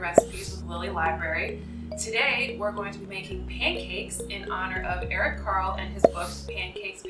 recipes with Lily Library. Today we're going to be making pancakes in honor of Eric Carle and his book Pancakes.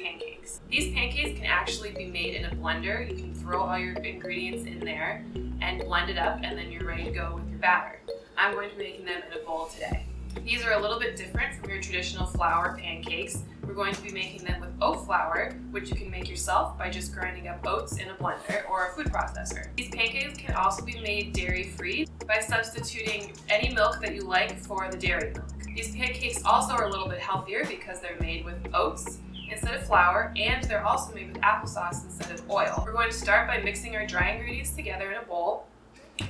These pancakes can actually be made in a blender. You can throw all your ingredients in there and blend it up, and then you're ready to go with your batter. I'm going to be making them in a bowl today. These are a little bit different from your traditional flour pancakes. We're going to be making them with oat flour, which you can make yourself by just grinding up oats in a blender or a food processor. These pancakes can also be made dairy-free by substituting any milk that you like for the dairy milk. These pancakes also are a little bit healthier because they're made with oats instead of flour, and they're also made with applesauce instead of oil. We're going to start by mixing our dry ingredients together in a bowl,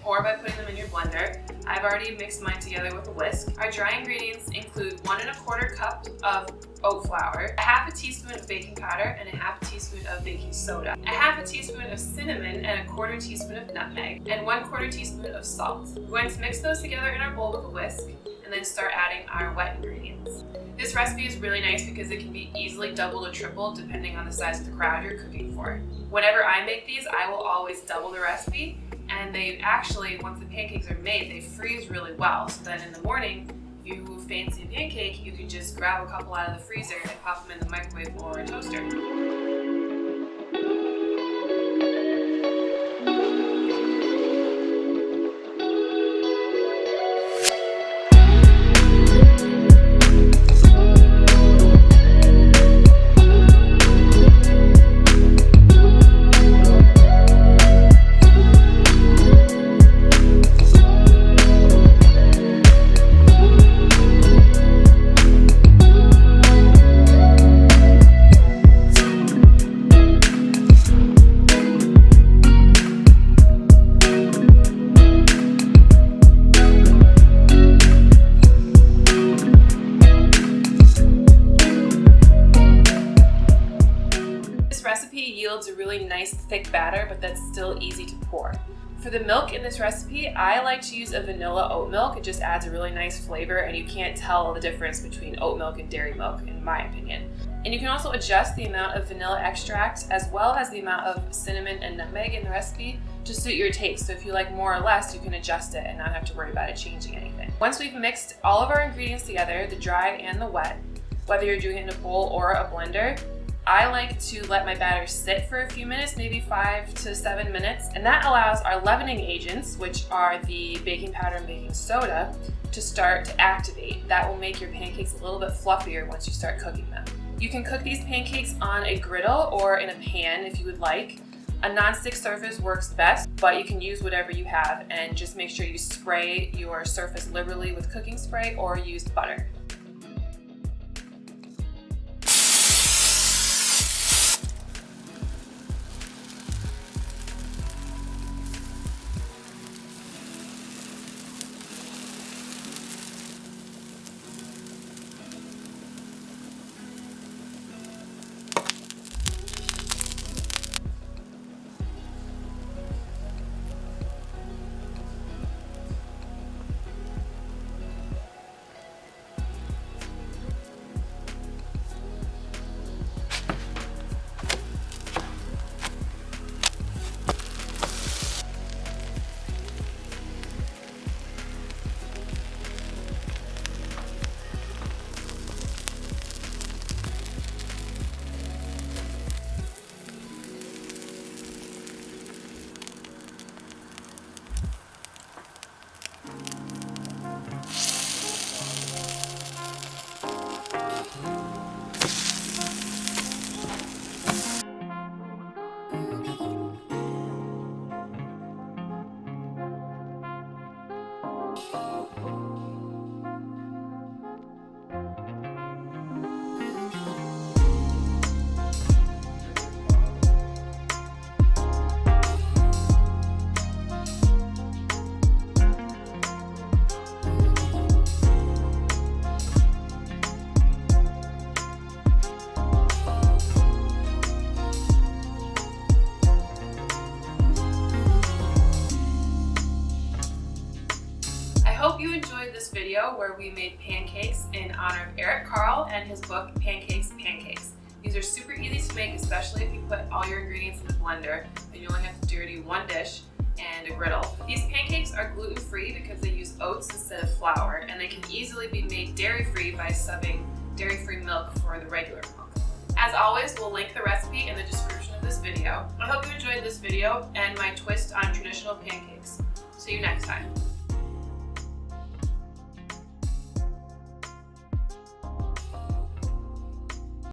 or by putting them in your blender. I've already mixed mine together with a whisk. Our dry ingredients include 1 1/4 cup of oat flour, a half a teaspoon of baking powder, and a half a teaspoon of baking soda, a half a teaspoon of cinnamon, and a 1/4 teaspoon of nutmeg, and 1/4 teaspoon of salt. We're going to mix those together in our bowl with a whisk, and then start adding our wet ingredients. This recipe is really nice because it can be easily doubled or tripled depending on the size of the crowd you're cooking for. Whenever I make these, I will always double the recipe, and they actually, once the pancakes are made, they freeze really well. So then in the morning, if you fancy a pancake, you can just grab a couple out of the freezer and pop them in the microwave or a toaster. This recipe yields a really nice thick batter, but that's still easy to pour. For the milk in this recipe, I like to use a vanilla oat milk. It just adds a really nice flavor, and you can't tell the difference between oat milk and dairy milk, in my opinion. And you can also adjust the amount of vanilla extract as well as the amount of cinnamon and nutmeg in the recipe to suit your taste. So if you like more or less, you can adjust it and not have to worry about it changing anything. Once we've mixed all of our ingredients together, the dry and the wet, whether you're doing it in a bowl or a blender, I like to let my batter sit for a few minutes, maybe 5 to 7 minutes, and that allows our leavening agents, which are the baking powder and baking soda, to start to activate. That will make your pancakes a little bit fluffier once you start cooking them. You can cook these pancakes on a griddle or in a pan if you would like. A non-stick surface works best, but you can use whatever you have, and just make sure you spray your surface liberally with cooking spray or use butter. you enjoyed this video where we made pancakes in honor of Eric Carle and his book Pancakes. These are super easy to make, especially if you put all your ingredients in the blender and you only have to dirty one dish. and a griddle. These pancakes are gluten-free because they use oats instead of flour, and they can easily be made dairy-free by subbing dairy-free milk for the regular milk. As always, we'll link the recipe in the description of this video. I hope you enjoyed this video and my twist on traditional pancakes. See you next time.